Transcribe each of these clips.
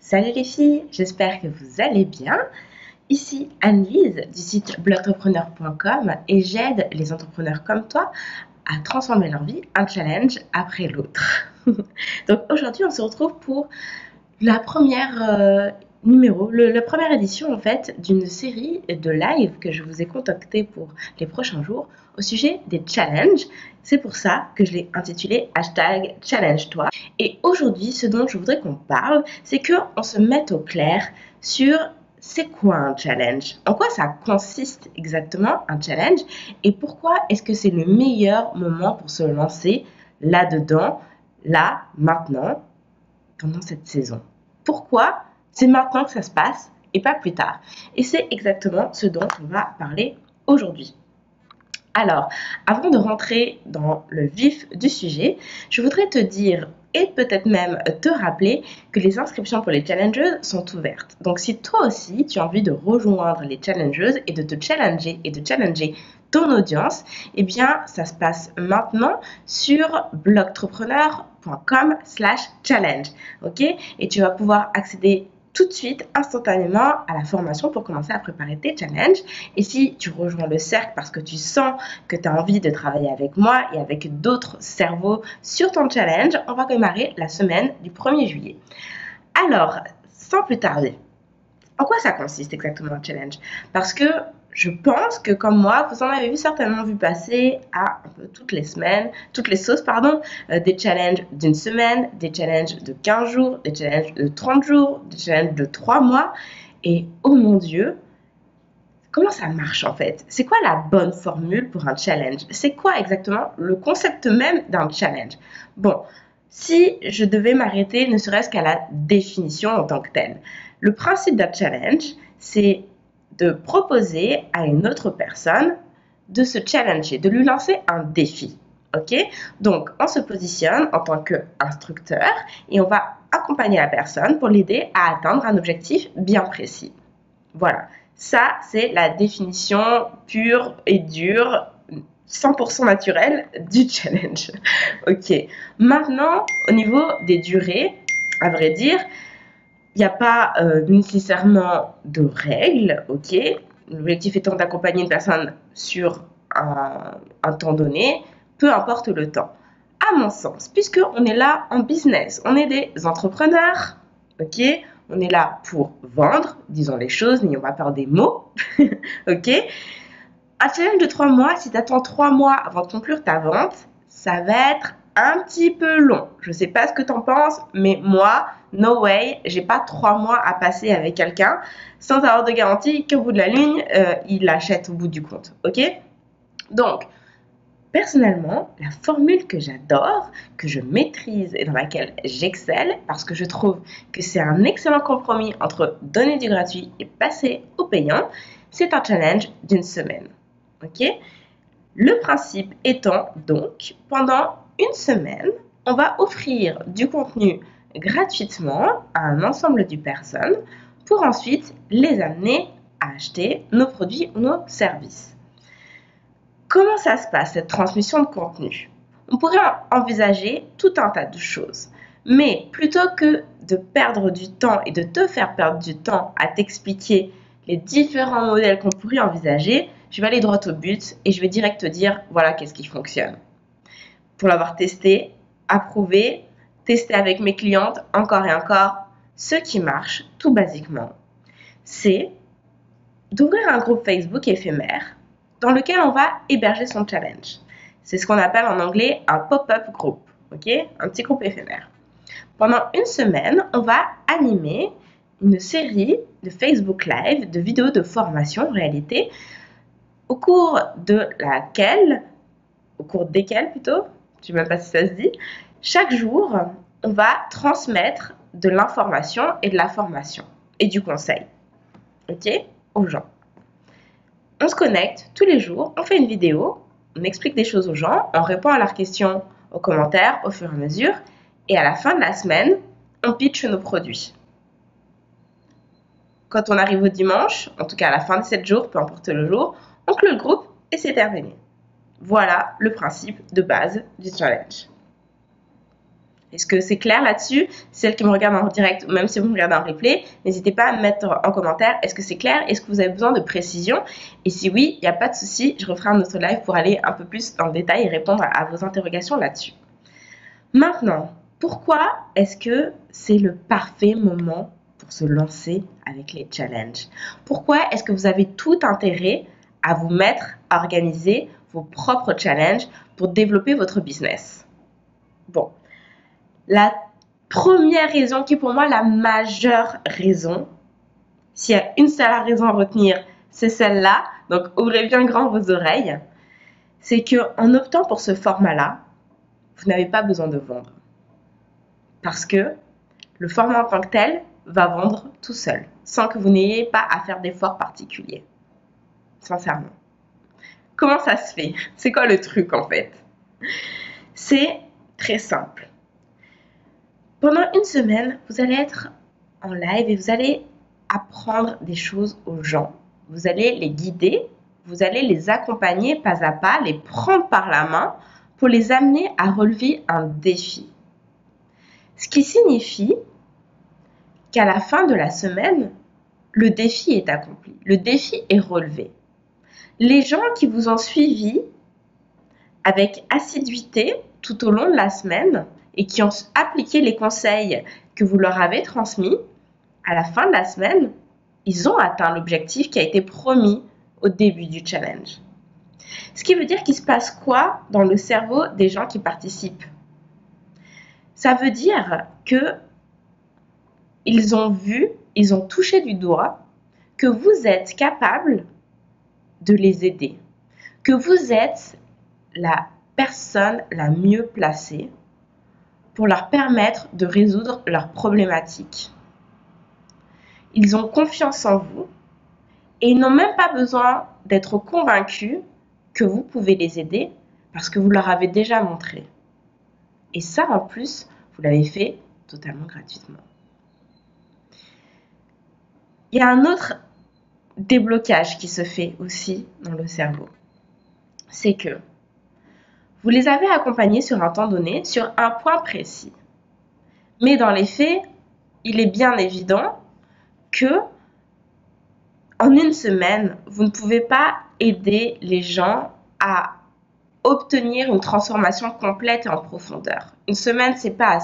Salut les filles, j'espère que vous allez bien. Ici Anne-Lise du site blogentrepreneur.com et j'aide les entrepreneurs comme toi à transformer leur vie un challenge après l'autre. Donc aujourd'hui on se retrouve pour la première la première édition en fait d'une série de live que je vous ai concocté pour les prochains jours au sujet des challenges. C'est pour ça que je l'ai intitulé #challenge-toi. Et aujourd'hui, ce dont je voudrais qu'on parle, c'est qu'on se mette au clair sur c'est quoi un challenge, en quoi ça consiste exactement un challenge et pourquoi est-ce que c'est le meilleur moment pour se lancer là-dedans, là, maintenant, pendant cette saison. Pourquoi c'est maintenant que ça se passe et pas plus tard. Et c'est exactement ce dont on va parler aujourd'hui. Alors, avant de rentrer dans le vif du sujet, je voudrais te dire et peut-être même te rappeler que les inscriptions pour les challengeuses sont ouvertes. Donc si toi aussi tu as envie de rejoindre les challengeuses et de te challenger et de challenger ton audience, eh bien ça se passe maintenant sur blogentrepreneur.com/challenge. Ok? Et tu vas pouvoir accéder tout de suite, instantanément, à la formation pour commencer à préparer tes challenges. Et si tu rejoins le cercle parce que tu sens que tu as envie de travailler avec moi et avec d'autres cerveaux sur ton challenge, on va démarrer la semaine du 1er juillet. Alors, sans plus tarder, en quoi ça consiste exactement un challenge? Parce que je pense que comme moi, vous en avez certainement vu passer à un peu toutes les semaines, toutes les sauces, pardon, des challenges d'une semaine, des challenges de 15 jours, des challenges de 30 jours, des challenges de 3 mois. Et oh mon Dieu, comment ça marche en fait? C'est quoi la bonne formule pour un challenge? C'est quoi exactement le concept même d'un challenge? Bon, si je devais m'arrêter ne serait-ce qu'à la définition en tant que telle, le principe d'un challenge, c'est de proposer à une autre personne de se challenger, de lui lancer un défi. Ok? Donc, on se positionne en tant qu'instructeur et on va accompagner la personne pour l'aider à atteindre un objectif bien précis. Voilà, ça c'est la définition pure et dure, 100% naturelle du challenge. Ok, maintenant au niveau des durées, à vrai dire, il n'y a pas nécessairement de règles, ok. L'objectif étant d'accompagner une personne sur un temps donné, peu importe le temps. À mon sens, puisqu'on est là en business, on est des entrepreneurs, ok. On est là pour vendre, disons les choses, n'ayons pas peur des mots, ok. Un challenge de 3 mois, si tu attends 3 mois avant de conclure ta vente, ça va être un petit peu long. Je ne sais pas ce que tu en penses, mais moi, no way, j'ai pas 3 mois à passer avec quelqu'un sans avoir de garantie qu'au bout de la ligne, il l'achète au bout du compte. Ok? Donc, personnellement, la formule que j'adore, que je maîtrise et dans laquelle j'excelle, parce que je trouve que c'est un excellent compromis entre donner du gratuit et passer au payant, c'est un challenge d'une semaine. Ok? Le principe étant donc, pendant une semaine, on va offrir du contenu gratuitement à un ensemble de personnes pour ensuite les amener à acheter nos produits ou nos services. Comment ça se passe, cette transmission de contenu? On pourrait envisager tout un tas de choses. Mais plutôt que de perdre du temps et de te faire perdre du temps à t'expliquer les différents modèles qu'on pourrait envisager, je vais aller droit au but et je vais direct te dire voilà qu'est-ce qui fonctionne. Pour l'avoir testé, approuvé, testé avec mes clientes encore et encore, ce qui marche tout basiquement, c'est d'ouvrir un groupe Facebook éphémère dans lequel on va héberger son challenge. C'est ce qu'on appelle en anglais un pop-up group, ok? Un petit groupe éphémère. Pendant une semaine, on va animer une série de Facebook Live, de vidéos de formation en réalité, au cours desquelles plutôt, je ne sais même pas si ça se dit, chaque jour, on va transmettre de l'information et de la formation et du conseil, ok, aux gens. On se connecte tous les jours, on fait une vidéo, on explique des choses aux gens, on répond à leurs questions aux commentaires au fur et à mesure, et à la fin de la semaine, on pitch nos produits. Quand on arrive au dimanche, en tout cas à la fin de 7 jours, peu importe le jour, on clôt le groupe et c'est terminé. Voilà le principe de base du challenge. Est-ce que c'est clair là-dessus? Celles qui me regardent en direct ou même si vous me regardez en replay, n'hésitez pas à me mettre en commentaire. Est-ce que c'est clair? Est-ce que vous avez besoin de précision? Et si oui, il n'y a pas de souci, je referai un autre live pour aller un peu plus dans le détail et répondre à vos interrogations là-dessus. Maintenant, pourquoi est-ce que c'est le parfait moment pour se lancer avec les challenges? Pourquoi est-ce que vous avez tout intérêt à vous mettre à organiser vos propres challenges pour développer votre business? Bon, la première raison qui est pour moi la majeure raison, s'il y a une seule raison à retenir, c'est celle-là, donc ouvrez bien grand vos oreilles, c'est qu'en optant pour ce format-là, vous n'avez pas besoin de vendre. Parce que le format en tant que tel va vendre tout seul, sans que vous n'ayez pas à faire d'efforts particuliers. Sincèrement. Comment ça se fait? C'est quoi le truc en fait? C'est très simple. Pendant une semaine, vous allez être en live et vous allez apprendre des choses aux gens. Vous allez les guider, vous allez les accompagner pas à pas, les prendre par la main pour les amener à relever un défi. Ce qui signifie qu'à la fin de la semaine, le défi est accompli, le défi est relevé. Les gens qui vous ont suivi avec assiduité tout au long de la semaine et qui ont appliqué les conseils que vous leur avez transmis, à la fin de la semaine, ils ont atteint l'objectif qui a été promis au début du challenge. Ce qui veut dire qu'il se passe quoi dans le cerveau des gens qui participent? Ça veut dire que ils ont vu, ils ont touché du doigt que vous êtes capable de les aider, que vous êtes la personne la mieux placée pour leur permettre de résoudre leurs problématiques. Ils ont confiance en vous et ils n'ont même pas besoin d'être convaincus que vous pouvez les aider parce que vous leur avez déjà montré. Et ça, en plus, vous l'avez fait totalement gratuitement. Il y a un autre déblocage qui se fait aussi dans le cerveau. C'est que vous les avez accompagnés sur un temps donné, sur un point précis. Mais dans les faits, il est bien évident que en une semaine, vous ne pouvez pas aider les gens à obtenir une transformation complète et en profondeur. Une semaine, c'est pas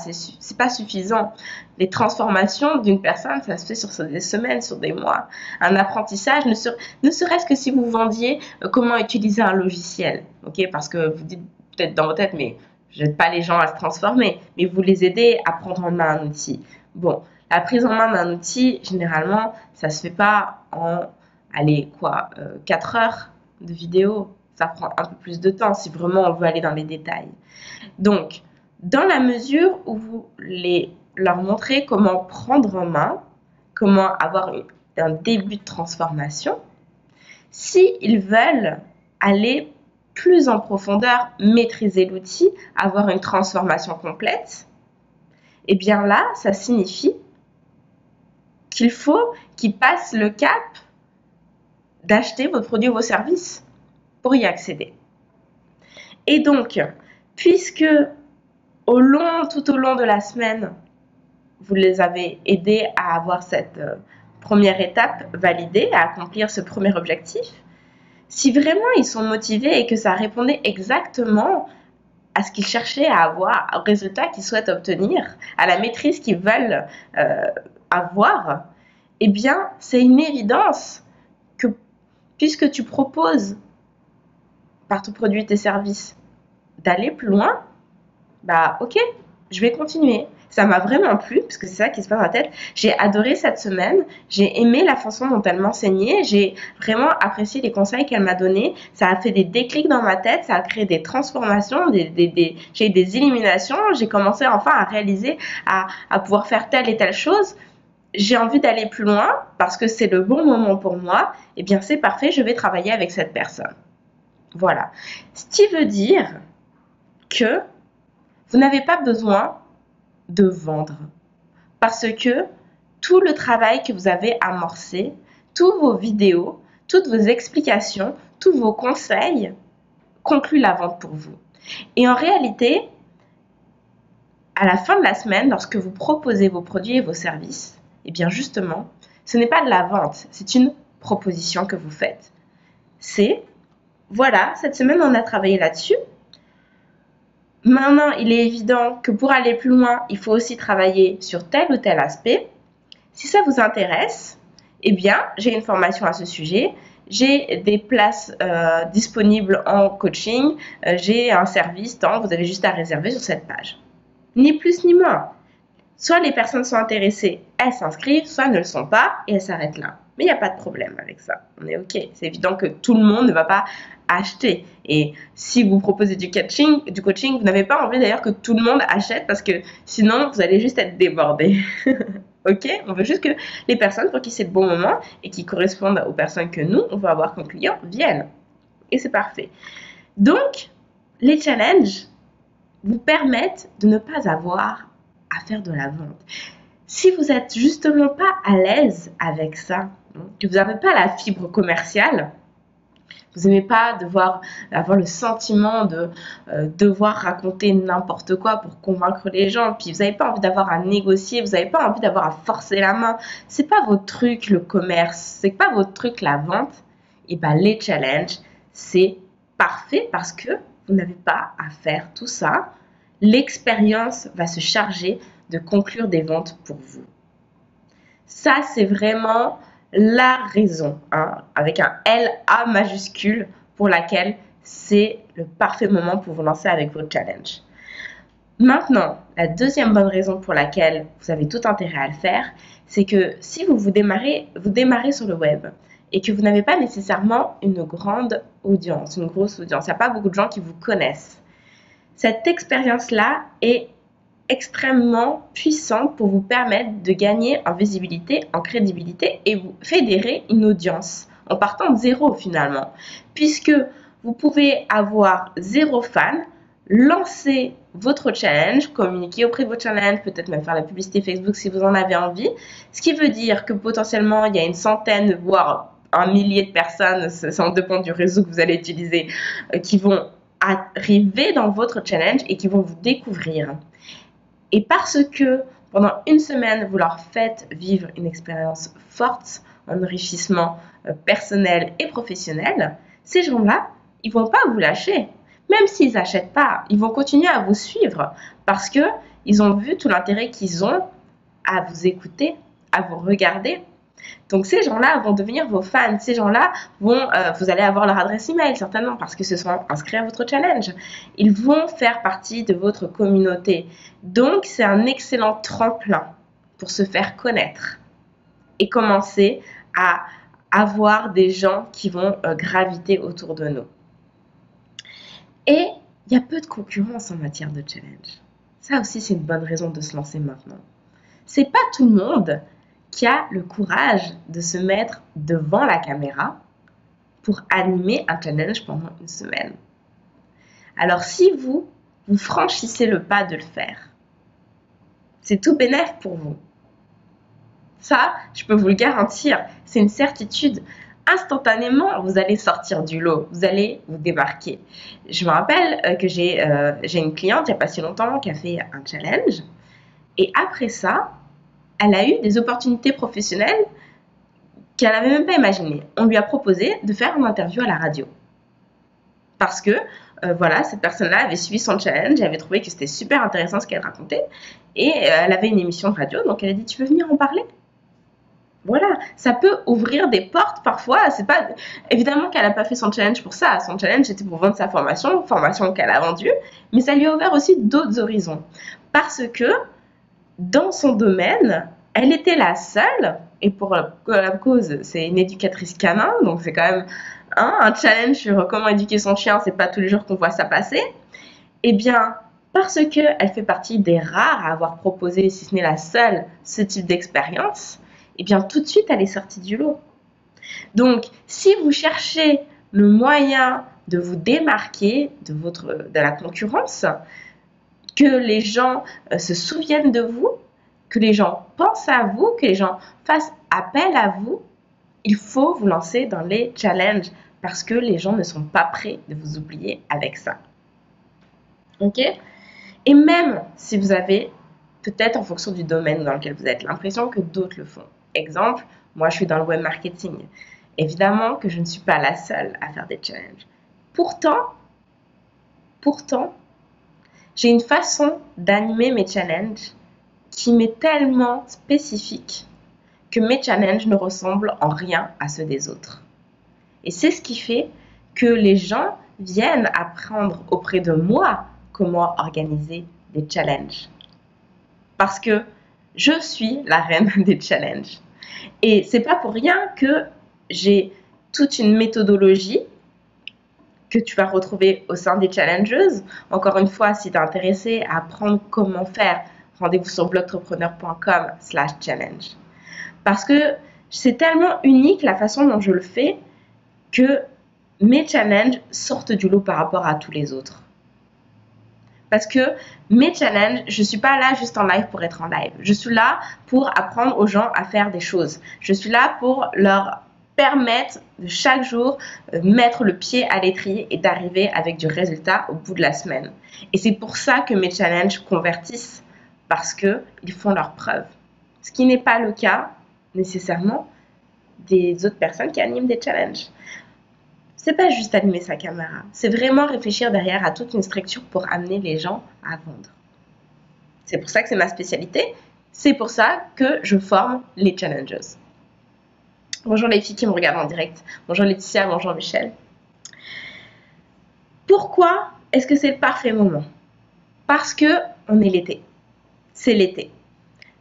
suffisant. Les transformations d'une personne, ça se fait sur des semaines, sur des mois. Un apprentissage, ne serait-ce que si vous vendiez comment utiliser un logiciel, ok? Parce que vous dites peut-être dans votre tête, mais je n'aide pas les gens à se transformer, mais vous les aidez à prendre en main un outil. Bon, la prise en main d'un outil, généralement, ça se fait pas en, 4 heures de vidéo. Ça prend un peu plus de temps si vraiment on veut aller dans les détails. Donc, dans la mesure où vous leur montrez comment prendre en main, comment avoir un début de transformation, s'ils veulent aller plus en profondeur, maîtriser l'outil, avoir une transformation complète, et bien là, ça signifie qu'il faut qu'ils passent le cap d'acheter votre produit ou vos services pour y accéder. Et donc, puisque tout au long de la semaine, vous les avez aidés à avoir cette première étape validée, à accomplir ce premier objectif, si vraiment ils sont motivés et que ça répondait exactement à ce qu'ils cherchaient à avoir, au résultat qu'ils souhaitent obtenir, à la maîtrise qu'ils veulent avoir, eh bien, c'est une évidence que puisque tu proposes par ton produit et tes services d'aller plus loin, bah ok, je vais continuer. Ça m'a vraiment plu, parce que c'est ça qui se passe dans la tête. J'ai adoré cette semaine, j'ai aimé la façon dont elle m'enseignait, j'ai vraiment apprécié les conseils qu'elle m'a donnés. Ça a fait des déclics dans ma tête, ça a créé des transformations, j'ai eu des illuminations, j'ai commencé enfin à réaliser, à pouvoir faire telle et telle chose. J'ai envie d'aller plus loin, parce que c'est le bon moment pour moi, et bien c'est parfait, je vais travailler avec cette personne. Voilà. Ce qui veut dire que vous n'avez pas besoin de vendre. Parce que tout le travail que vous avez amorcé, toutes vos vidéos, toutes vos explications, tous vos conseils concluent la vente pour vous. Et en réalité, à la fin de la semaine, lorsque vous proposez vos produits et vos services, eh bien justement, ce n'est pas de la vente, c'est une proposition que vous faites. C'est, voilà, cette semaine on a travaillé là-dessus. Maintenant, il est évident que pour aller plus loin, il faut aussi travailler sur tel ou tel aspect. Si ça vous intéresse, eh bien, j'ai une formation à ce sujet. J'ai des places disponibles en coaching. J'ai un service tant, vous avez juste à réserver sur cette page. Ni plus ni moins. Soit les personnes sont intéressées, elles s'inscrivent, soit elles ne le sont pas et elles s'arrêtent là. Mais il n'y a pas de problème avec ça. On est OK. C'est évident que tout le monde ne va pas acheter. Et si vous proposez du coaching, vous n'avez pas envie d'ailleurs que tout le monde achète parce que sinon, vous allez juste être débordé. OK? On veut juste que les personnes pour qui c'est le bon moment et qui correspondent aux personnes que nous, on veut avoir comme clients, viennent. Et c'est parfait. Donc, les challenges vous permettent de ne pas avoir à faire de la vente. Si vous n'êtes justement pas à l'aise avec ça, que vous n'avez pas la fibre commerciale, vous n'aimez pas devoir avoir le sentiment de devoir raconter n'importe quoi pour convaincre les gens, puis vous n'avez pas envie d'avoir à négocier, vous n'avez pas envie d'avoir à forcer la main, c'est pas votre truc le commerce, c'est pas votre truc la vente, et bien les challenges, c'est parfait parce que vous n'avez pas à faire tout ça. L'expérience va se charger de conclure des ventes pour vous. Ça, c'est vraiment la raison, avec un LA majuscule, pour laquelle c'est le parfait moment pour vous lancer avec votre challenge. Maintenant, la deuxième bonne raison pour laquelle vous avez tout intérêt à le faire, c'est que si vous démarrez sur le web et que vous n'avez pas nécessairement une grande audience, une grosse audience, il n'y a pas beaucoup de gens qui vous connaissent, cette expérience-là est extrêmement puissante pour vous permettre de gagner en visibilité, en crédibilité et vous fédérer une audience en partant de zéro finalement. Puisque vous pouvez avoir 0 fan, lancer votre challenge, communiquer auprès de votre challenge, peut-être même faire la publicité Facebook si vous en avez envie. Ce qui veut dire que potentiellement il y a une centaine, voire un millier de personnes, ça en dépend du réseau que vous allez utiliser, qui vont arriver dans votre challenge et qui vont vous découvrir. Et parce que pendant une semaine, vous leur faites vivre une expérience forte, un enrichissement personnel et professionnel, ces gens-là, ils ne vont pas vous lâcher. Même s'ils n'achètent pas, ils vont continuer à vous suivre parce qu'ils ont vu tout l'intérêt qu'ils ont à vous écouter, à vous regarder. Donc ces gens-là vont devenir vos fans, ces gens-là vous allez avoir leur adresse email certainement parce que se sont inscrits à votre challenge. Ils vont faire partie de votre communauté. Donc c'est un excellent tremplin pour se faire connaître et commencer à avoir des gens qui vont graviter autour de nous. Et il y a peu de concurrence en matière de challenge. Ça aussi c'est une bonne raison de se lancer maintenant. C'est pas tout le monde qui a le courage de se mettre devant la caméra pour animer un challenge pendant une semaine. Alors si vous franchissez le pas de le faire, c'est tout bénef pour vous. Ça, je peux vous le garantir, c'est une certitude. Instantanément, vous allez sortir du lot, vous allez vous démarquer. Je me rappelle que j'ai une cliente il n'y a pas si longtemps qui a fait un challenge et après ça, elle a eu des opportunités professionnelles qu'elle n'avait même pas imaginées. On lui a proposé de faire une interview à la radio. Parce que, voilà, cette personne-là avait suivi son challenge, elle avait trouvé que c'était super intéressant ce qu'elle racontait, et elle avait une émission de radio, donc elle a dit « Tu veux venir en parler ?» Voilà, ça peut ouvrir des portes parfois. C'est pas évidemment qu'elle n'a pas fait son challenge pour ça. Son challenge était pour vendre sa formation qu'elle a vendue, mais ça lui a ouvert aussi d'autres horizons. Parce que dans son domaine, elle était la seule, et pour la cause, c'est une éducatrice canin, donc c'est quand même un challenge sur comment éduquer son chien, c'est pas tous les jours qu'on voit ça passer. Eh bien, parce qu'elle fait partie des rares à avoir proposé, si ce n'est la seule, ce type d'expérience, eh bien tout de suite elle est sortie du lot. Donc, si vous cherchez le moyen de vous démarquer de la concurrence, que les gens se souviennent de vous, que les gens pensent à vous, que les gens fassent appel à vous, il faut vous lancer dans les challenges parce que les gens ne sont pas prêts de vous oublier avec ça. Ok ? Et même si vous avez, peut-être en fonction du domaine dans lequel vous êtes, l'impression que d'autres le font. Exemple, moi je suis dans le web marketing. Évidemment que je ne suis pas la seule à faire des challenges. Pourtant, j'ai une façon d'animer mes challenges qui m'est tellement spécifique que mes challenges ne ressemblent en rien à ceux des autres. Et c'est ce qui fait que les gens viennent apprendre auprès de moi comment organiser des challenges. Parce que je suis la reine des challenges. Et c'est pas pour rien que j'ai toute une méthodologie que tu vas retrouver au sein des challengeuses. Encore une fois, si tu es intéressé à apprendre comment faire, rendez-vous sur blogentrepreneur.com/challenge. Parce que c'est tellement unique la façon dont je le fais que mes challenges sortent du lot par rapport à tous les autres. Parce que mes challenges, je ne suis pas là juste en live pour être en live. Je suis là pour apprendre aux gens à faire des choses. Je suis là pour leur permettre de chaque jour mettre le pied à l'étrier et d'arriver avec du résultat au bout de la semaine. Et c'est pour ça que mes challenges convertissent, parce qu'ils font leurs preuves. Ce qui n'est pas le cas nécessairement des autres personnes qui animent des challenges. C'est pas juste allumer sa caméra, c'est vraiment réfléchir derrière à toute une structure pour amener les gens à vendre. C'est pour ça que c'est ma spécialité, c'est pour ça que je forme les challengers. Bonjour les filles qui me regardent en direct, bonjour Laetitia, bonjour Michel. Pourquoi est-ce que c'est le parfait moment? Parce que on est l'été, c'est l'été.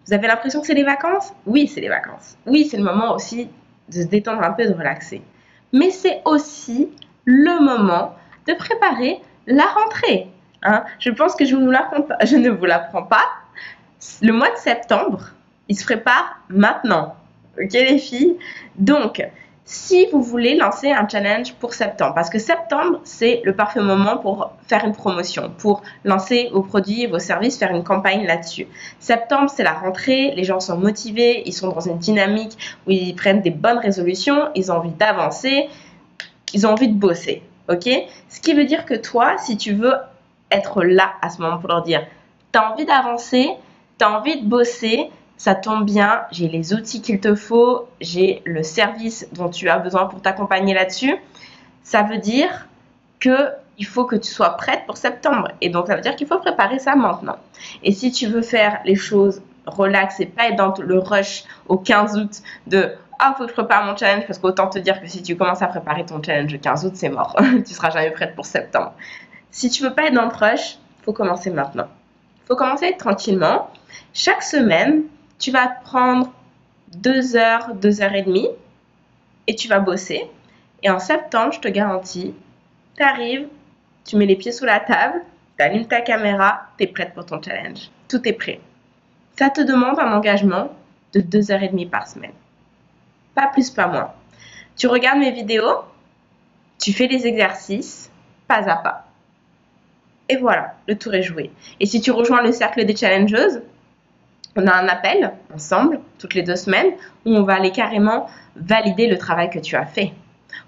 Vous avez l'impression que c'est les vacances? Oui, c'est les vacances. Oui, c'est le moment aussi de se détendre un peu, de relaxer. Mais c'est aussi le moment de préparer la rentrée. Hein? Je pense que je ne vous l'apprends pas. Le mois de septembre, il se prépare maintenant. Ok les filles? Donc, si vous voulez lancer un challenge pour septembre, parce que septembre, c'est le parfait moment pour faire une promotion, pour lancer vos produits et vos services, faire une campagne là-dessus. Septembre, c'est la rentrée, les gens sont motivés, ils sont dans une dynamique où ils prennent des bonnes résolutions, ils ont envie d'avancer, ils ont envie de bosser, ok? Ce qui veut dire que toi, si tu veux être là à ce moment pour leur dire, tu as envie d'avancer, tu as envie de bosser, ça tombe bien, j'ai les outils qu'il te faut, j'ai le service dont tu as besoin pour t'accompagner là-dessus. Ça veut dire qu'il faut que tu sois prête pour septembre. Et donc, ça veut dire qu'il faut préparer ça maintenant. Et si tu veux faire les choses relax et pas être dans le rush au 15 août de « Ah, il faut que je prépare mon challenge » parce qu'autant te dire que si tu commences à préparer ton challenge le 15 août, c'est mort. Tu seras jamais prête pour septembre. Si tu veux pas être dans le rush, il faut commencer maintenant. Il faut commencer tranquillement. Chaque semaine, tu vas prendre 2 heures, 2 heures et demie et tu vas bosser. Et en septembre, je te garantis, tu arrives, tu mets les pieds sous la table, tu allumes ta caméra, tu es prête pour ton challenge. Tout est prêt. Ça te demande un engagement de 2 heures et demie par semaine. Pas plus, pas moins. Tu regardes mes vidéos, tu fais les exercices, pas à pas. Et voilà, le tour est joué. Et si tu rejoins le cercle des challengeuses, on a un appel ensemble, toutes les 2 semaines, où on va aller carrément valider le travail que tu as fait.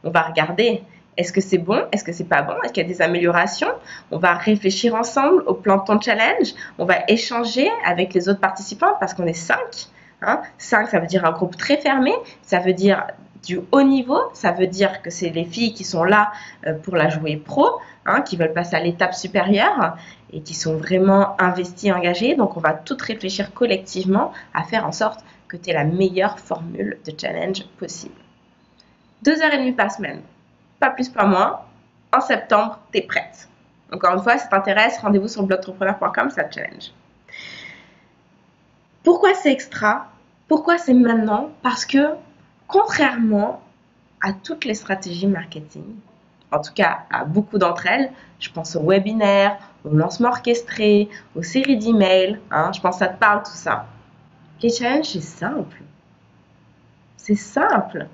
On va regarder, est-ce que c'est bon, est-ce que c'est pas bon, est-ce qu'il y a des améliorations. On va réfléchir ensemble au plan de ton challenge. On va échanger avec les autres participants parce qu'on est 5. 5, ça veut dire un groupe très fermé, ça veut dire du haut niveau, ça veut dire que c'est les filles qui sont là pour la jouer pro, qui veulent passer à l'étape supérieure et qui sont vraiment investies, engagées. Donc, on va toutes réfléchir collectivement à faire en sorte que tu aies la meilleure formule de challenge possible. 2 heures et demie par semaine, pas plus, pas moins. En septembre, tu es prête. Encore une fois, si ça t'intéresse, rendez-vous sur blogentrepreneur.com/challenge. Pourquoi c'est extra? Pourquoi c'est maintenant? Parce que, contrairement à toutes les stratégies marketing, en tout cas à beaucoup d'entre elles, je pense aux webinaires, aux lancements orchestrés, aux séries d'emails, je pense que ça te parle tout ça. Les challenges, c'est simple. C'est simple.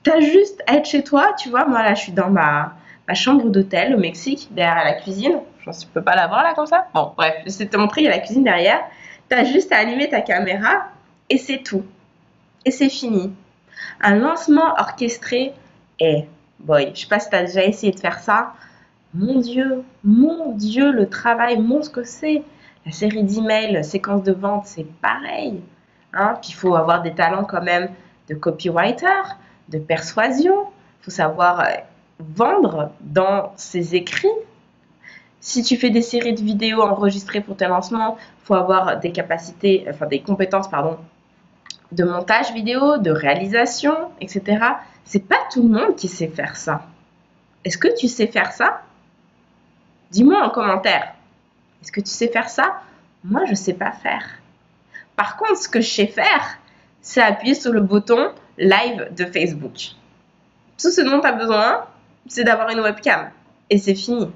Tu as juste à être chez toi, tu vois, moi là je suis dans ma chambre d'hôtel au Mexique, derrière la cuisine. Je pense que tu peux pas la voir là comme ça. Bon, bref, je vais te montrer, il y a la cuisine derrière. Tu as juste à allumer ta caméra et c'est tout. Et c'est fini. Un lancement orchestré, boy, je sais pas si tu as déjà essayé de faire ça, mon Dieu, le travail monstre que c'est. La série d'emails, séquence de vente, c'est pareil. Hein? Puis il faut avoir des talents quand même de copywriter, de persuasion. Il faut savoir vendre dans ses écrits. Si tu fais des séries de vidéos enregistrées pour tes lancements, il faut avoir des capacités, enfin des compétences, pardon, de montage vidéo, de réalisation, etc. C'est pas tout le monde qui sait faire ça. Est-ce que tu sais faire ça? Dis-moi en commentaire. Est-ce que tu sais faire ça? Moi, je ne sais pas faire. Par contre, ce que je sais faire, c'est appuyer sur le bouton live de Facebook. Tout ce dont tu as besoin, c'est d'avoir une webcam. Et c'est fini.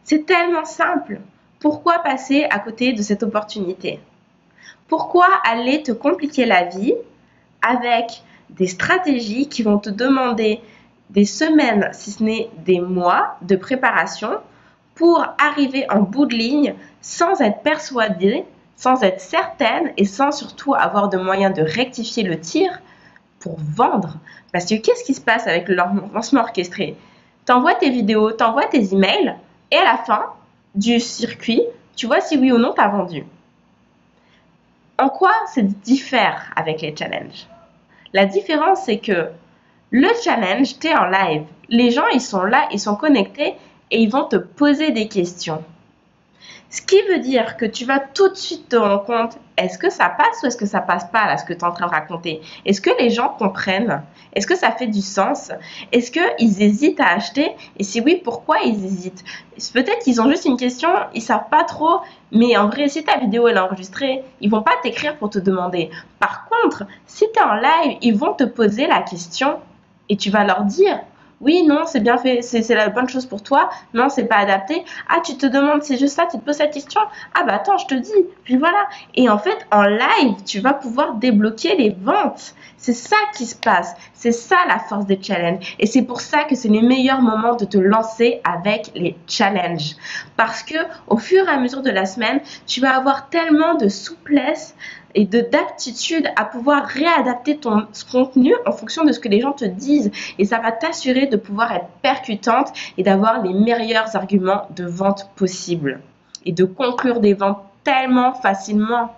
C'est tellement simple. Pourquoi passer à côté de cette opportunité? Pourquoi aller te compliquer la vie avec des stratégies qui vont te demander des semaines, si ce n'est des mois de préparation pour arriver en bout de ligne sans être persuadée, sans être certaine et sans surtout avoir de moyens de rectifier le tir pour vendre. Parce que qu'est-ce qui se passe avec le lancement orchestré? T'envoies tes vidéos, t'envoies tes emails et à la fin du circuit, tu vois si oui ou non t'as vendu. En quoi ça diffère avec les challenges? La différence, c'est que le challenge, tu es en live. Les gens, ils sont là, ils sont connectés et ils vont te poser des questions. Ce qui veut dire que tu vas tout de suite te rendre compte, est-ce que ça passe ou est-ce que ça passe pas là, ce que tu es en train de raconter? Est-ce que les gens comprennent? Est-ce que ça fait du sens? Est-ce qu'ils hésitent à acheter? Et si oui, pourquoi ils hésitent? Peut-être qu'ils ont juste une question, ils savent pas trop, mais en vrai, si ta vidéo est enregistrée, ils vont pas t'écrire pour te demander. Par contre, si tu es en live, ils vont te poser la question et tu vas leur dire, oui, non, c'est bien fait, c'est la bonne chose pour toi. Non, c'est pas adapté. Ah, tu te demandes, c'est juste ça, tu te poses cette question. Ah, bah attends, je te dis. Puis voilà. Et en fait, en live, tu vas pouvoir débloquer les ventes. C'est ça qui se passe. C'est ça la force des challenges. Et c'est pour ça que c'est le meilleur moment de te lancer avec les challenges. Parce que au fur et à mesure de la semaine, tu vas avoir tellement de souplesse et d'aptitude à pouvoir réadapter ton contenu en fonction de ce que les gens te disent. Et ça va t'assurer de pouvoir être percutante et d'avoir les meilleurs arguments de vente possibles. Et de conclure des ventes tellement facilement.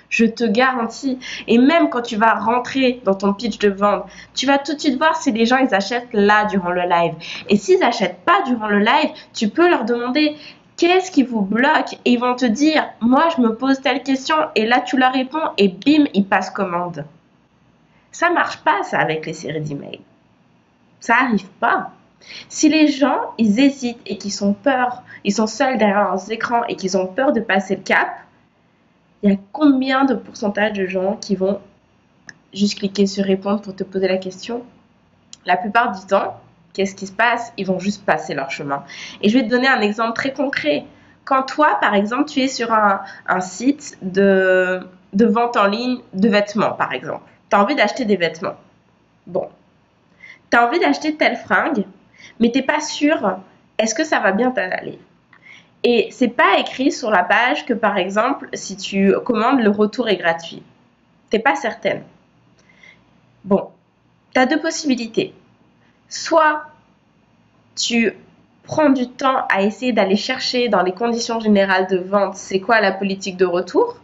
Je te garantis. Et même quand tu vas rentrer dans ton pitch de vente, tu vas tout de suite voir si les gens ils achètent là durant le live. Et s'ils n'achètent pas durant le live, tu peux leur demander qu'est-ce qui vous bloque? Et ils vont te dire, moi je me pose telle question et là tu leur réponds et bim, ils passent commande. Ça marche pas ça avec les séries d'emails. Ça arrive pas. Si les gens ils hésitent et qu'ils sont peur, ils sont seuls derrière leurs écrans et qu'ils ont peur de passer le cap, il y a combien de pourcentage de gens qui vont juste cliquer sur répondre pour te poser la question? La plupart du temps, qu'est-ce qui se passe? Ils vont juste passer leur chemin. Et je vais te donner un exemple très concret. Quand toi, par exemple, tu es sur un site de vente en ligne de vêtements, par exemple. Tu as envie d'acheter des vêtements. Bon. Tu as envie d'acheter telle fringue, mais tu n'es pas sûr, est-ce que ça va bien t'aller? Et c'est pas écrit sur la page que, par exemple, si tu commandes, le retour est gratuit. Tu n'es pas certaine. Bon. Tu as deux possibilités. Soit tu prends du temps à essayer d'aller chercher dans les conditions générales de vente c'est quoi la politique de retour,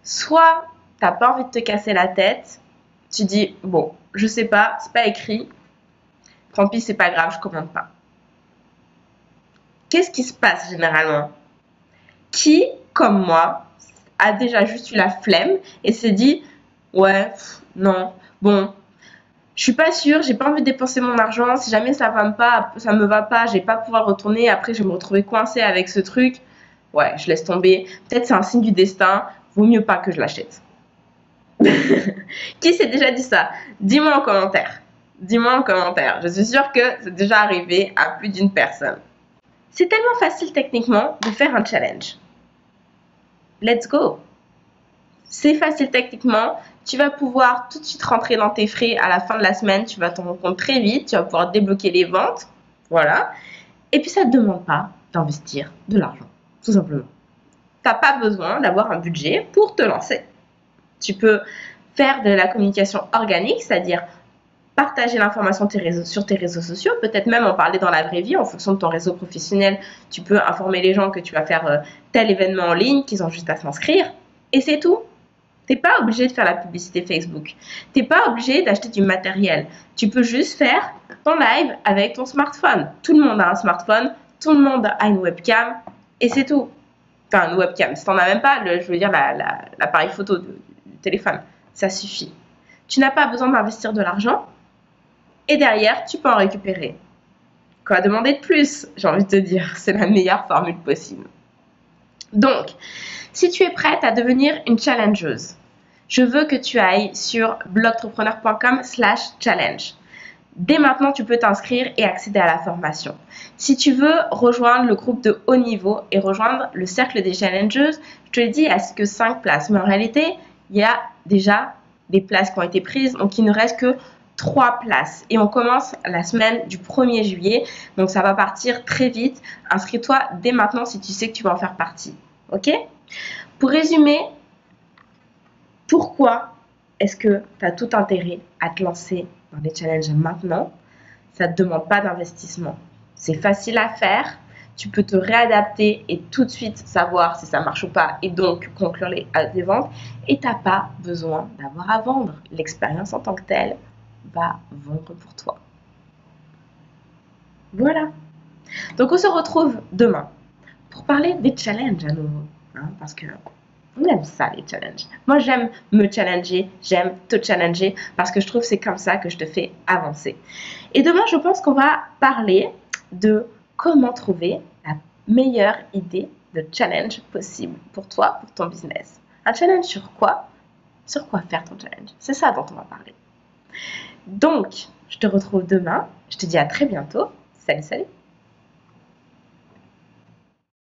soit tu n'as pas envie de te casser la tête, tu dis bon, je sais pas, c'est pas écrit, tant pis, c'est pas grave, je commande pas. Qu'est-ce qui se passe généralement? Qui, comme moi, a déjà juste eu la flemme et s'est dit ouais, non, bon, je suis pas sûre, j'ai pas envie de dépenser mon argent, si jamais ça me va pas, je vais pas pouvoir retourner, après je vais me retrouver coincée avec ce truc. Ouais, je laisse tomber. Peut-être c'est un signe du destin, vaut mieux pas que je l'achète. Qui s'est déjà dit ça? Dis-moi en commentaire. Dis-moi en commentaire. Je suis sûre que c'est déjà arrivé à plus d'une personne. C'est tellement facile techniquement de faire un challenge. Let's go! C'est facile techniquement. Tu vas pouvoir tout de suite rentrer dans tes frais à la fin de la semaine. Tu vas t'en rendre compte très vite. Tu vas pouvoir débloquer les ventes. Voilà. Et puis, ça ne te demande pas d'investir de l'argent. Tout simplement. Tu n'as pas besoin d'avoir un budget pour te lancer. Tu peux faire de la communication organique, c'est-à-dire partager l'information sur tes réseaux sociaux, peut-être même en parler dans la vraie vie, en fonction de ton réseau professionnel, tu peux informer les gens que tu vas faire tel événement en ligne, qu'ils ont juste à s'inscrire, et c'est tout. T'es pas obligé de faire la publicité Facebook, t'es pas obligé d'acheter du matériel, tu peux juste faire ton live avec ton smartphone. Tout le monde a un smartphone, tout le monde a une webcam, et c'est tout. Enfin, une webcam, si t'en as même pas, je veux dire l'appareil photo du téléphone, ça suffit. Tu n'as pas besoin d'investir de l'argent, et derrière, tu peux en récupérer. Quoi demander de plus, j'ai envie de te dire, c'est la meilleure formule possible. Donc, si tu es prête à devenir une challengeuse, je veux que tu ailles sur blogentrepreneur.com/challenge. Dès maintenant, tu peux t'inscrire et accéder à la formation. Si tu veux rejoindre le groupe de haut niveau et rejoindre le cercle des challengeuses, je te l'ai dit, il n'y a que 5 places. Mais en réalité, il y a déjà des places qui ont été prises, donc il ne reste que 3 places. Et on commence la semaine du 1er juillet, donc ça va partir très vite. Inscris-toi dès maintenant si tu sais que tu vas en faire partie. Ok ? Pour résumer, pourquoi est-ce que tu as tout intérêt à te lancer dans les challenges maintenant? Ça ne te demande pas d'investissement. C'est facile à faire. Tu peux te réadapter et tout de suite savoir si ça marche ou pas et donc conclure des ventes. Et tu n'as pas besoin d'avoir à vendre. L'expérience en tant que telle va vendre pour toi. Voilà. Donc on se retrouve demain pour parler des challenges à nouveau. Parce que on aime ça, les challenges. Moi, j'aime me challenger, j'aime te challenger parce que je trouve que c'est comme ça que je te fais avancer. Et demain, je pense qu'on va parler de comment trouver la meilleure idée de challenge possible pour toi, pour ton business. Un challenge sur quoi? Sur quoi faire ton challenge? C'est ça dont on va parler. Donc, je te retrouve demain. Je te dis à très bientôt. Salut, salut!